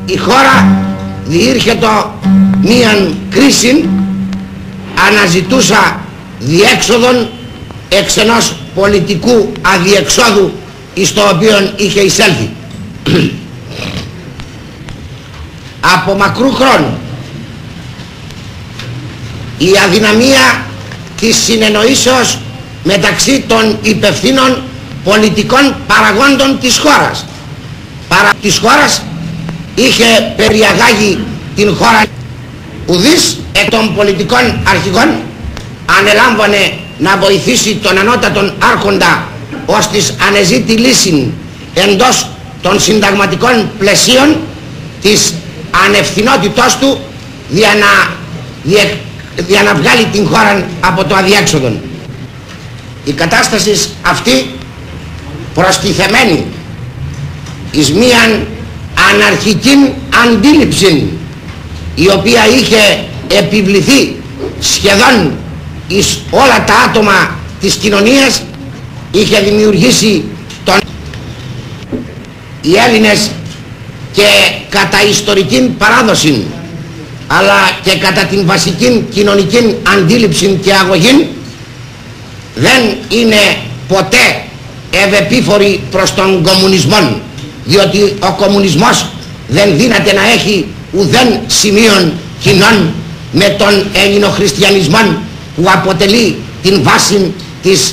η χώρα διήρχετο μίαν κρίση, αναζητούσα διέξοδον εξ ενός πολιτικού αδιεξόδου εις το οποίο είχε εισέλθει. Από μακρού χρόνου η αδυναμία της συνεννοήσεως μεταξύ των υπευθύνων πολιτικών παραγόντων της χώρας είχε περιαγάγει την χώρα. Ουδής εκ των πολιτικών αρχηγών ανελάμβανε να βοηθήσει τον ανώτατον άρχοντα ως της ανεζήτη λύση εντός των συνταγματικών πλαισίων της ανευθυνότητός του για να βγάλει την χώρα από το αδιέξοδον. Η κατάσταση αυτή προστιθεμένη εις μίαν αναρχική αντίληψη η οποία είχε επιβληθεί σχεδόν εις όλα τα άτομα της κοινωνίας, είχε δημιουργήσει οι Έλληνες και κατά ιστορική παράδοση αλλά και κατά την βασική κοινωνική αντίληψη και αγωγή δεν είναι ποτέ ευεπίφοροι προς τον κομμουνισμό, διότι ο κομμουνισμός δεν δύναται να έχει ουδέν σημείων κοινών με τον ελληνοχριστιανισμό που αποτελεί την βάση της